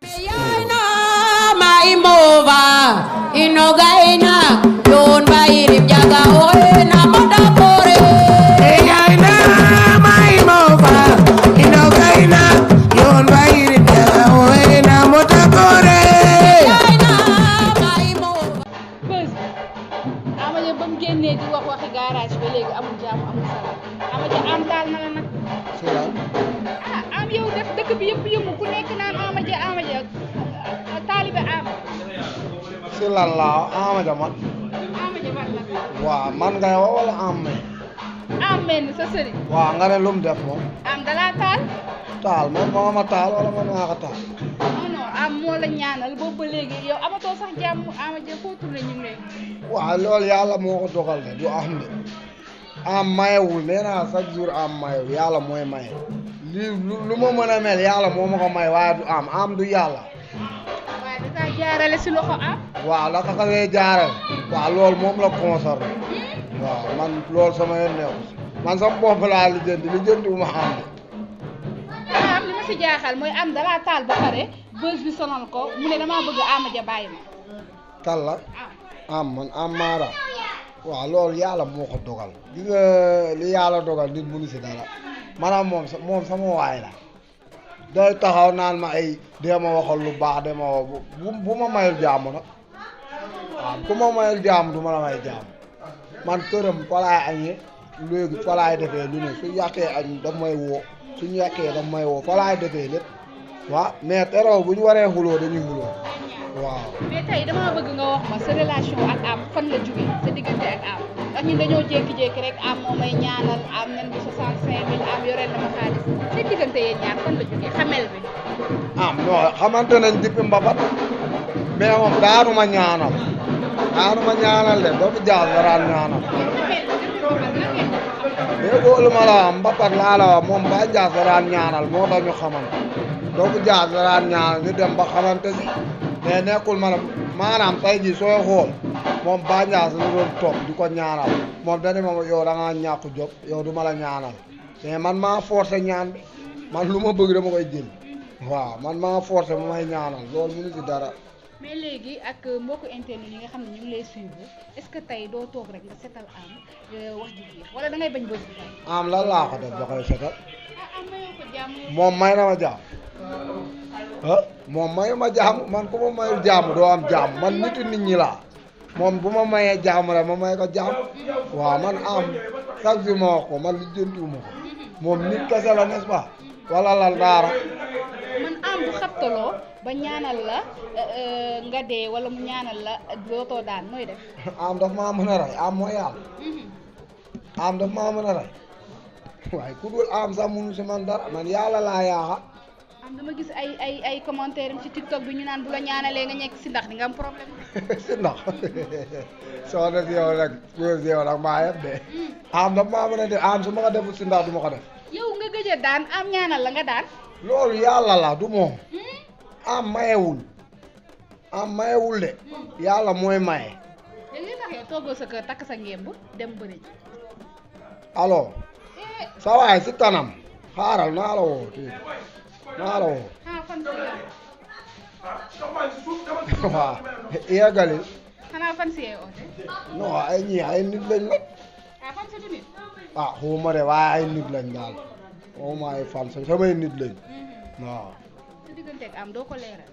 Yaina maimova inogaina yon bairim jaga oena modapore. Yaina maimova inogaina yon bairim jaga oena modapore. Yaina maimova. bës Ama Dia ba mu génnee di wax waxi garage ba léegi amul jàmm amul salaam Ama Dia am taal na la nag am yow def dëkk bi yëpp yëngu ku nekk naan Ama Dia taalibe am si lan laa Ama Dia man Ama Dia ban la waaw man ngay wax wala am am mel ni sa sëriñ waaw nga ne lu mu def moom am dalaa taal taal man moo ma taal wala man maa ko taal non am moo la ñaanal boobu ba léegi yow amatoo sax jàmm Ama Dia foo tourné ñu ngi lay waaw loolu yàlla moo ko dogal de du am de am mayewul nee naa chaque jour am mayewul yàlla mooy maye lii lu ma mën a mel yàlla moo ma ko may waaye du am du yàlla waaye da kaa jaarale si loxo am waaw la ka kawee jaarale waaw loolu moom la concerné waaw man loolu sama yoon neew man sama bopp laa lijjanti wu ma am de am li ma si jaaxal mooy am dalaa taal ba pare bës bi sonal ko mu ne damaa bëgg Ama Dia bàyyi ma kan la am man am maara waaw loolu yàlla moo ko dogal gis nga li yàlla dogal nit mënu si dara maanaam moom sama waay la day taxaw naan ma ay dee ma waxal lu baax dee ma wax bu ma mayul jàmm nag waaw ku ma mayul jàmm du ma la may jàmm man këram fa laay añee léegi fa laay defee lu ne su yàqee añ daf may woo suñu yàqee daf may woo fa laay defee lépp waaw mais teroo bu ñu waree xuloo dañuy xuloo waaw mais tey dama bëgg nga wax ma sa relation ak am fan la jógee sa diggante ak am ndax ñun dañoo jékki-jékki rek am moo may ñaanal am nen bi 65 000 am yoreel na ma xaalis seen diggante yéen ñaar fan la jógee xamel bi am non xamante nañ depuis mbabat mais moom daanuma ñaanal de doomu jaal la daan ñaanal déggoo lu ma la wax mbapat laa la wax moom ba jaas la daan ñaanal moo tax ñu xamante doomu jaas la daan ñaanal ñu dem ba xamante si mais nekkul maanaam tey jii sooy xool moom ba jaas la doon topp di ko ñaanal moom dani ma yow da ngaa ñàkk job yow du ma la ñaanal mais man maa forcé ñaan bi man lu ma bëgg dama koy jël waaw man maa forcé ma may ñaanal loolu mënu ci dara mais léegi ak mbokku internet yi nga xam ne ñu ngi lay suivre est-ce que tey doo toog rek nga setal am wax ji jeex wala da ngay bañ bës bi am lan laa ko def ba koy setal am mayoo ko jàmm moom may na ma jàmm moom mayu ma jàmm man ku ma mayul jàmm doo am jàmm man nitu nit ñi laa moom bu ma mayee jàmm rek ma may ko jàmm waaw man am chaque jour ma wax ko man lijjantiwuma ko moom nit kese la n'est-ce pas wala lan daara man am bu xabtaloo ba ñaanal la nga dee wala mu ñaanal la dootoo daan nooy def am daf maa mën a rey am mooy yàlla am daf maa mën a rey waaye ku dul am sax munu si man dara man yàlla laa yaaxa am dama gis ay commentaire ci TikTok bi ñu naan bu la ñaanalee nga ñekk si ndax di nga am problème si ndax soo def yow nag si yow nag maa yeb de am daf maa mën a def am su ma ko deful si ndax du ma ko def yow nga gëj a daan am ñaanal la nga daan loolu yàlla la du moom am mayewul de yàlla mooy maye léegi li tax yow toogoo sa kër takk sa ngemb dem bëri ji alors sa waay si kanam xaaral naa la woo tuuti naa la woo fan waaw yeggali xanaa fan si yee oote non ay ñii ay nit lañ la fan si du nit xawma de waaye ay nit lañ daal xawma ay fan samay nit lañ waaw sa digganteeg am doo ko leeral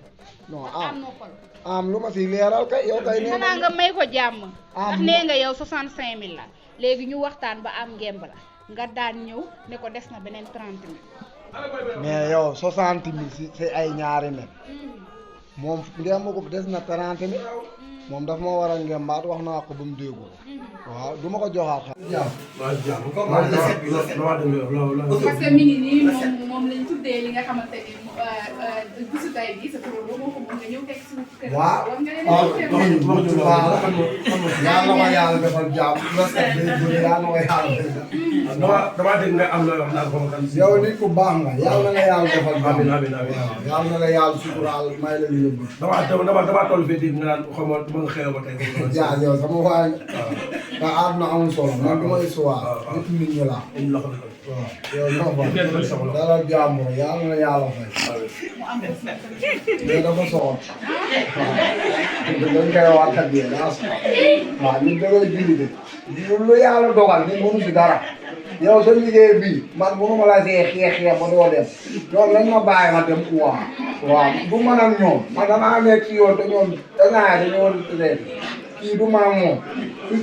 non am noppal am lu ma si leeral kay yow kay nee xanaa nga may ko jàmm am ndax nee nga yow 65 000 la léegi ñu waxtaan ba am ngemb la nga daan ñëw ne ko des na beneen 30 000 mais yow 60 000 si ay ñaari nen moom ngemb ko des na 30 000 moom daf ma war a ngembaat wax naa ko ba mu déggu waaw du ma ko joxaat xam parce que mi ngi nii moom lañ tuddee li nga xamante ni bisu tay bi sa turandoo moo ko moom nga ñëw teg suñu kër waaw yàlla ma yàlla defal jàmm yàlla ma ko yàlla dama dégg nga am looy wax naan ko kan yow nit ku baax nga yàlla na yàlla defal jàmm amiin yàlla na la yàlla suturaal may la ñu yóbbu dama toll fii dégg nga naan xaw ma dama nga xew ba tey jaa yow sama waay nga àdduna amul solo man du ma histoire nit ñi laa waaw yow ñoo fa dara jàmm yàlla na yàlla fay mais dafa soxor dañ koy wax ak yéen waaw ñun da ngay julli de lu yàlla dogal ni mënu si dara yow sa liggéey bii man mënuma la see xeex ba doo dem ñoom lañ ma bàyyi ma dem waaw du man ak ñoom man damaa nekk ci yoon te ñoom dañoo retraité kii du man ak moom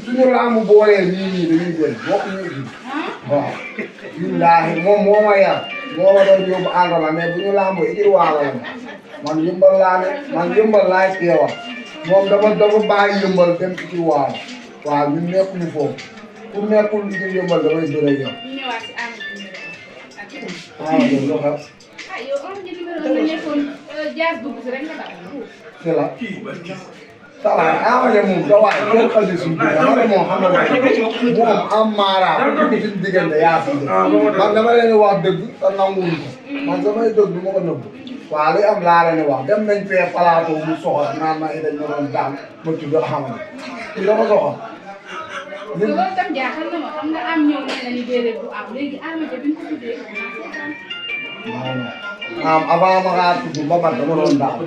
suñu laamu boolee nii dañuy jël bokk ñu ci waaw billaahi moom moo ma yar moo ma doon yóbbu engrais mais bu ñu laamu ikir waalo la man yëmbal laa ne man yëmbal laay teewal moom dafa bàyyi yëmbal dem ikir waalo waaw ñun nekkuñu foofu ku nekkul ikir yëmbal damay bëre yow. ñu ñëwaat si Amadou lu xew. yow am nga numéro nga nekkoon Diaz dugg si rek nga daal. c'est la salaam Amadou moom da waay kenn xel si suñu biir Amadou moom xam nga moom am maaraam dugg suñu diggante yaa fi man dama leen di wax dëgg te nanguwuñ ko man samay dëgg du ma ko nëbb waaw li am laa leen di wax dem nañ fee plateau bu soxla naan ma dañ ma doon daan ma tudd Amadou kii dafa soxla. loolu tam jaaxal na ma xam nga am ñëw na ni déedéet du am léegi Amadou bi ñu ko tuddee non avant ma ngaa tudd ba man dama doon daal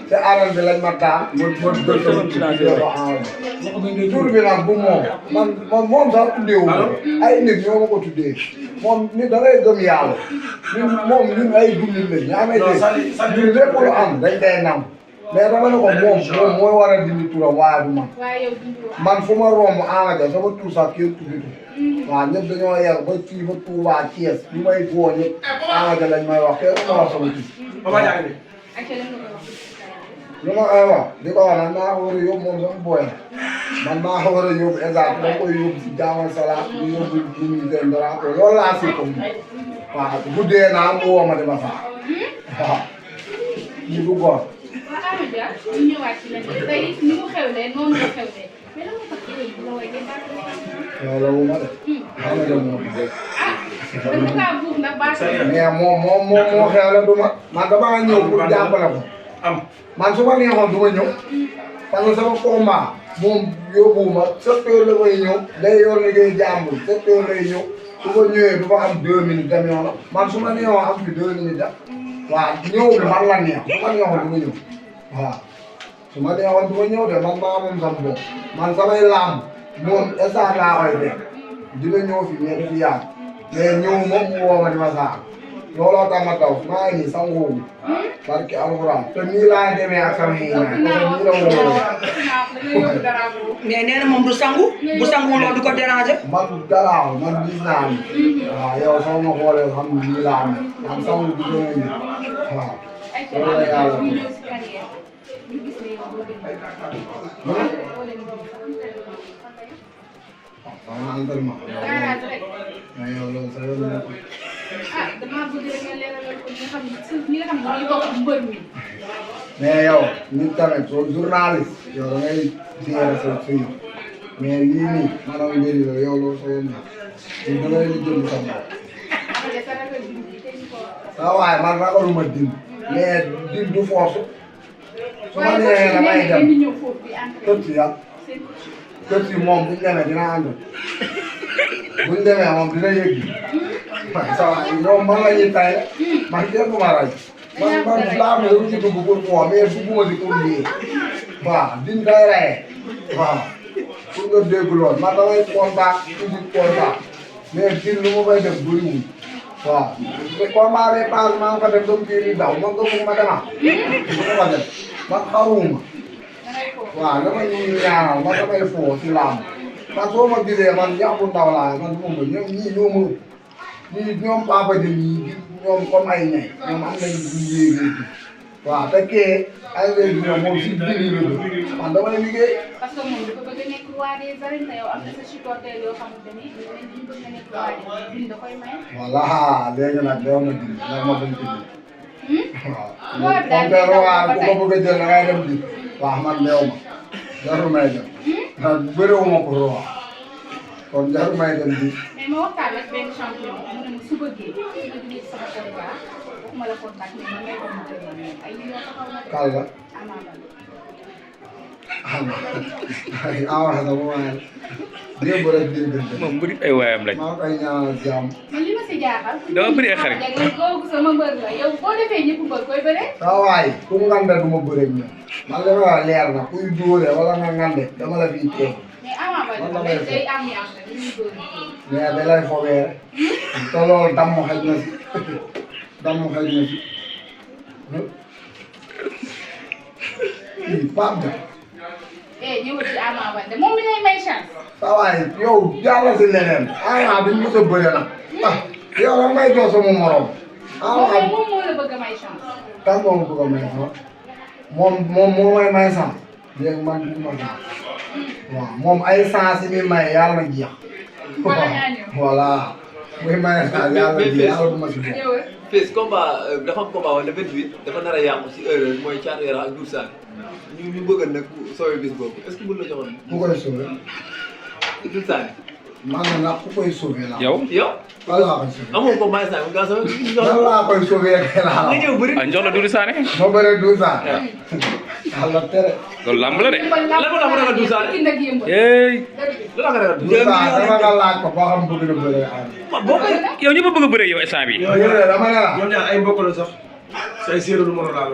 te aral bi lañ ma taa ma tuddee ko Amadou tur bi nag bu moom sax tuddeewu ko ay nit ñoo ma ko tuddee moom nit da ngay gëm yàlla ñun ay jullit lañ ñu amee dégg ñun lépp lu am dañ koy nam mais dama ne ko moom mooy war a dindi turam waaye du man man fu ma romb Amadou sama tur sax kenn tudditu waaw ñëpp dañoo yar ba fii ba Touba Thiès ñu may woo ñëpp Amadou lañ may wax kenn ma wax sama tur. lu ma koy wax di ko wax nag maa ko war a yóbbu moom sama booy man maa ko war a yóbbu exact da koy yóbbu si jaamal salaat ñu yóbbu ñu seen dara loolu laa si ko waaw guddee naa mu woo ma dama faa waaw ñu du góor. waaw Amadou ñu ñëwaat ci lan tey ni mu xewlee noonu la xewlee mais lan moo tax la way day baax loolu wu ma de Amadou moo ko def dafa kaa buuf ndax baax mais moom moo xewle du ma man damaa ñëw pour jàppale ko man su ma neexoon du ma ñëw parce que sama combat moom yóbbuwuma 7 heures la koy ñëw day yor liggéey jàmbur 7 heures lay ñëw su ko ñëwee du fa am 2 minutes dem yoon man su ma neexoon am fi 2 minutes da waaw ñëw bi man la neex su ma neexoon du ma ñëw waaw su ma neexoon du ma ñëw de man maa moom sama bopp man samay làmb moom instant laa koy def dina ñëw fi mais du fi yàgg mais ñëw moom mu woo ma di ma saako looloo tax ma taw maa ngi nii sangoogu barki alxuraan te nii laa demee ak sama yi naan nii la wóoree. mais nee na moom du sangu bu sangu loolu du ko déranger. man garaaw man gis naa ni waaw yow soo ma xoolee xam ni nii laa amee man sangu du gën a indi waaw loolu la yàlla ko. waaw entraînement mais yow loolu sa yoon la. ah damaa bëgg rek nga leeralal ko ñi nga xam ne dañuy topp mbër mi. mais yow nit tamit soo journaliste yow da ngay gérer sa suy mais lii nii maanaam mbir la yow loolu sa yoon la da ngay jënd sa bopp. ah waaye man ragaluma dim mais dim du force su ma neexee damay dem kër si yàlla kër si moom bu ñu demee dina ànd bu ñu demee moom dina yëg ça va ñoom man la ñuy tay man kenn du ma rey man laa ma lu ci dugg pour moi mais dugguma si pour lii waaw dim day reye waaw pour nga dégg lool man damay kontaan toujours kontaan mais dim lu ma koy def bëriwul waaw te combat bi paase maa ngi ko def comme kii di daw man ko bëgg ma dema bu ko def man xaruuma waaw dama ñu ñaanal man damay foo si laam man soo ma gisee man yàqu ndaw laa man moom la ñii ñoo ma ñii ñoom papa de ñii ñoom comme ay ñay ñoom am nañu ñu yéegee ji waaw te kee ay léegi moom si biir la dëkk man damay liggéey. parce que moom dafa bëgg a nekk roi des arènes te yow am na sa supporter yoo xamante ni dañu bëgg a nekk roi des arènes da koy may. voilà léegi nag dew na ji ndax ma bañ ko ji. waaw comme que roi ku ko bëgg a jël da ngay dem ji waaw man dew ma jarul may dem ndax bëriwuma ko roi kon jarul may dem ji. mais ma waxtaan ak benn champion mu ne ma su bëggee sama combat waxuma la contact mais man may ko mu ay millions taxaw na. Kal la. Ama Baldé. Ama sama waay démb rek déggante. moom bëri ay waayam lañ. maa koy ñaanal jàmm. man li ma si jaaxal. dama bëri ay xarit. kooku sama mbër la yow boo defee ñëpp mbër koy bëre. saa waay ku mu ngande du ma bëre ñoom. man li ma wax leer na kuy dóole wala nga ngande dama la fiy teew. mais Ama Baldé day ambiance rek ñu bëri. mais da lay fobee rek. te loolu damm xëj na si damm xëj na si. kii Pape Dia. ñëwal ci Ama Baldé moom mi lay may chance. saa waay yow jàll si leneen. Ama bi ñu mës a bëre nag. ah yow da ngay doon sama morom. moom moo la bëgg a may chance. kan moo ma bëgg a may chance. moom moo may may chance. léegi man du ma chance. waaw moom ay chance yi muy may yàlla na jeex. voilà. muy may chance yàlla na jeex yàlla du ma si bokk. Fils combat dafa am combat wala 28 dafa nar a yàqu si heure mooy Thiatou Yarakh ak Doudou Sané ñu bëgg nag soowee bis boobu est-ce que mën la joxoon. ku koy sauver. Doudou Sané. maanaam nag ku koy sauver la. yow. lan laa koy sauver. amoo combat instant nga sauver. lan laa koy sauver kay laa nga ñëw bëri. ah jox la Doudou Sané. ma bëre Doudou Sané. yàlla tere. loolu lamb la de. lan moo tax mu ragal Doudou Sané. hey. lu tax nga ragal Doudou Sané dama nga laaj ko boo xam bëgg na bëre am. boo koy. yow ñu ma bëgg a bëree yow instant bi dama ne la. ñoom ñaar ay mbokk la sax say séeréer du mën a laal.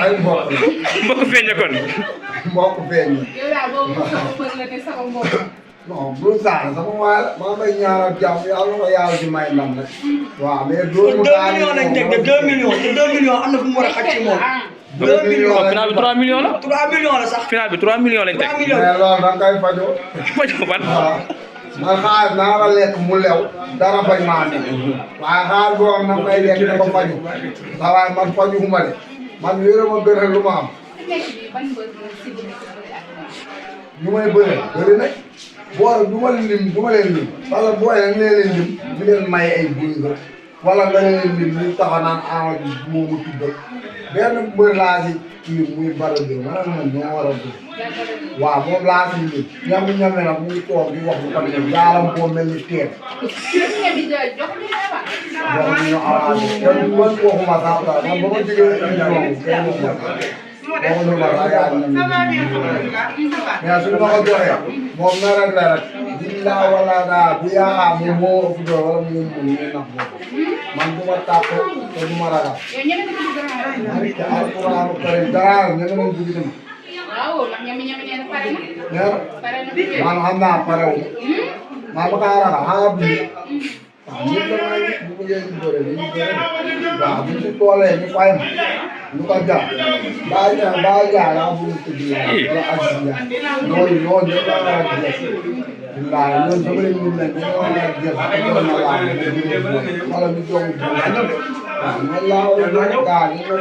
ay mbokk la. mbokk feeñ kon. mbokk feeñ la. yow daal boobu mbër la ne sama mbokk. non Doudou Sané sama waay la maa may ñaanal jàmm yàlla na ko yàlla di may ndam rek. waaw mais dóor mu 2 millions lañ teg de 2 millions te 2 millions am na fu mu war a xaj ci moom. 2 millions final bi 3 millions la. 3 millions la sax. final bi 3 millions lañ teg. 3 millions. mais loolu da nga koy fajoo. ma jox ban. waaw man xaalis naa la lekk mu lew dara bañ maa nekk. waaye xaalis boo xam ne may lekk dafa faju. waaw waaye man faju ma de man yore ma gën a lu ma am. nekk bi ban mbër la si bëri ak ñu may bëre bëri nag booy du ma lim du ma leen lim wala booy nag nee leen lim di leen may ay buy wala nga leen lim li taxa naan Ama bi moomu tuddal benn mbër laa si kii muy bara bi ma ne moom ñoo war a dugg waaw moom laa si lim ñam-ñame nag muy toog di wax lu ko ne yaalam boo mel ni teen jox ñu avance. jox ñu avance kenn man waxuma sax man ba ma jógee émission kenn waxuma sax waxuñu ma sax yaa ngi mais suñu ma ko joxee moom na rek la rek billaa wala daa bu yaakaar moom moo ëpp doole wala mu mun ñu nax boobu man du ma tàpp te du ma ragal. yow ñeme na dugg grand. te alxuraanu karim dara ñeme nañ dugg tamit. waaw ndax ñeme nee na pare na. mais pare na man xam naa pare wu maa ba kaa ragal xanaa bi waaw ñun damaa bu bëggee ñu bëre ñu bëre waaw bu ci toolee ñu fay ma ñu ko jar baa jaar laa bëgg tëdd la ak loolu ñëpp la war a jeex bilaay loolu sama leen ñu nekk dañoo war a jeex doon na laa wala ñu jox waaw man laa war a jox gaa ñu ko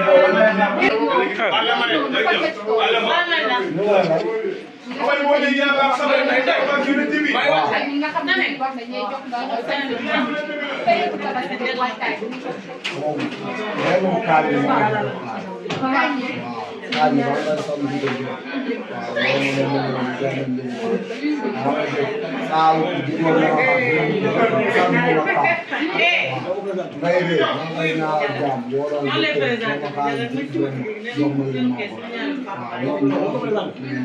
ak ñi nga xam ne wax dañuy jox nga sañ tey ku tabaski de waajtaay bi. moom benn kaar yi ma ko jox waaw kaar yi ma lay sonn di ko jox waaw loolu moom benn mbir waaw saalu di ko mën a xam ne mu xam ngay de man ngay ñaanal jàmm boo doon jëkkee sama xaalis di jox ma li ma ko waaw loolu moom keneen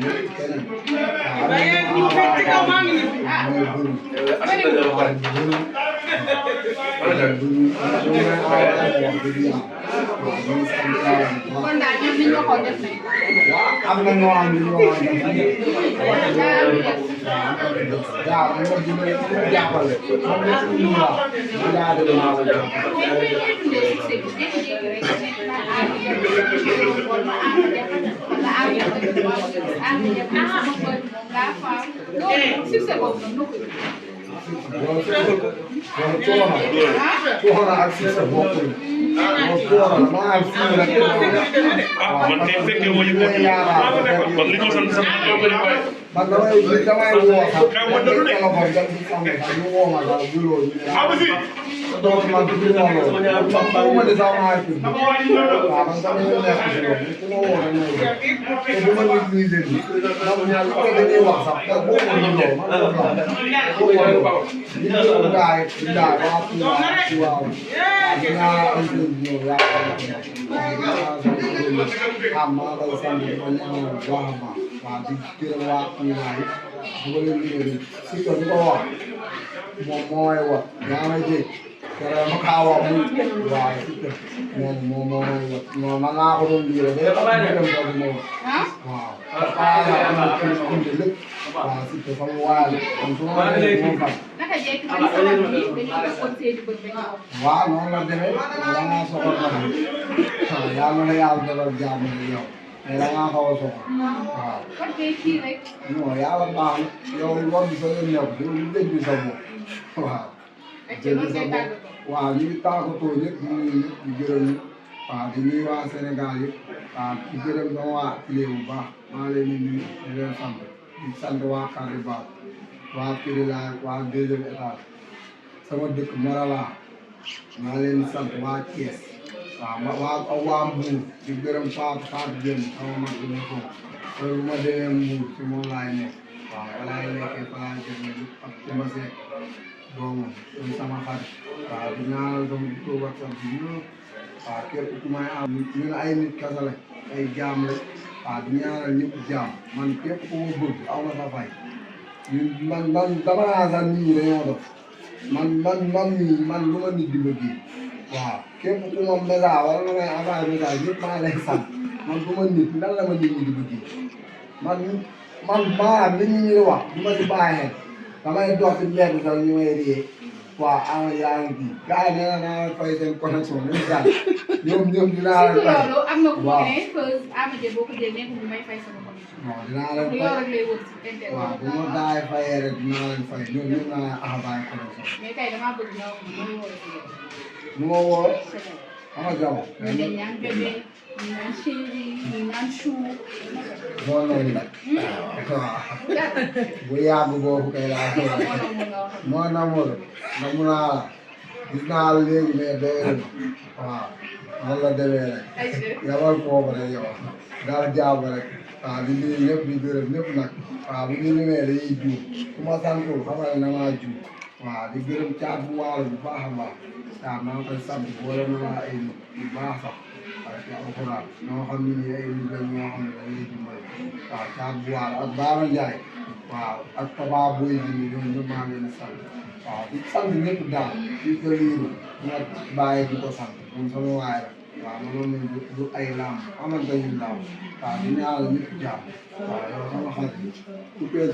kon daal ñoom li ñu waxoon def nañ ko. am na ñoo xam ne ñoo xam ne waaw man ma dimbali ma jàppale man ma suñu waa ma daa dem maa ko jox coono ak si sa bopp moom coono maa am fii rek man kay fekkee wu ñu ko kon li ñu sant sax man damay woo sax téléphone dem ci sama sax ñu woo ma sax bureau ñu donc man du ñu woo loolu man ma di sax maa fi waaw man sax ñu nekk si loolu ku ma woo rek mooy te bu ma utilisé bi ndax ñaar lu ko dañuy wax sax te boo ko ñu loolu man ko wax ko woo ñu ko gaay ci daal waa ci waaw ci waaw ñaar interview yaa ko maa koy sant di ko ñaanal bu baax a baax waaw di gërëm waa Touba yi di ko leen liggéey surtout di ko wax moom moo may wax yaa may dégg keroog ma kaa wax muy waaw surtout moom moo may wax non man naa ko doon liggéey day xam ne dem doon moom waaw am na kenn lépp waaw surtout sama waay la kon su ma waxee moo fay naka jekk man sama bi dañuy defoon seeni bët ba ñëw. waaw noonu la demee da ngaa soxal na waaw yàlla na yàlla defal jàmm ak yow mais da ngaa xaw a soxal waaw. kon kay kii rek. non yàlla baax na yow war bi sa yoon ñëw yow lu dégg sa bopp waaw. loolu ngay tàggatoo. waaw ñu ngi tàggatoo ñëpp ñu ngi ñëpp di gërëm ñëpp waaw di nuyu waa Sénégal yëpp waaw di gërëm sama waa Kile bu baax maa leen di nuyu di leen sant di sant waa Kariba waa Kirila waa deuxième étage sama dëkk Morala maa leen di sant waa Thiès waaw waa Mbour di gërëm Fatou Dieng sama mag bi ñu ko loolu bu ma demee Mbour si moom laay nekk waaw walaay nekkee fa laay jëndee ak sama seet doomu sama xarit waaw di ñaanal sama ko WhatsApp bi ñëpp waaw képp ku may am ñun ay nit kese la ay jaam la waaw di ñaanal ñëpp jaam man képp ku ma bëgg aw na sa fay man dama naa sax nit ñi dañoo dof man lu ma nit di bëgg waaw képp ku ma message wala nga may envoyé message yëpp maa lay sant man du ma nit nan la ma nit ñi di bëgg man maanaam li ñuy wax du ma si bàyyi xel damay dox si mbedd sax ñu may ree waaw am yaa ngi kii gars yi nee na naa fay seen connexion nañu daal ñoom dinaa leen fay loolu am na ku mu ne que Amady boo ko jëlee nekkul may fay sama connexion. non dinaa leen yow fay rek lay wër si internet. waaw bu ma daay fayee rek dinaa leen fay ñoom ñëpp naa envoyé connexion mais tey damaa bëgg nga wax ma nu mu war a fi nu ma woo c'est bon. ama jabo ñu ne ñaan bébé ñu naan chéri ñu naan chou. moo noonu nag waaw bu yàgg boobu kay laa koy moo namoon namu naa la gis naa la léegi mais doyul waaw noonu la demee rek yabal foofu rek yow daal jàmm rek waaw di nuyu ñëpp di gërëm ñëpp nag waaw bu ñu limee dañuy juum su ma santul xamal ne damaa juum waaw di gërëm caat bu waalo bu baax a baax waaw maa ngi koy sant boole na laa ay nit yu baax sax parce que alxuraan ñoo xam ne nii ay nit la ñoo xam ne dañuy dimbali waaw caat bu waalo ak Baara Ndiaye waaw ak Papa Boy ji ñoom ñëpp maa ngi leen di sant waaw di sant ñëpp daal di ko liiru nga bàyyi di ko sant moom sama waay la waaw mënoon nañ du ay laam xamante ñu laam waaw di ñaanal ñëpp jàmm waaw yow sama xarit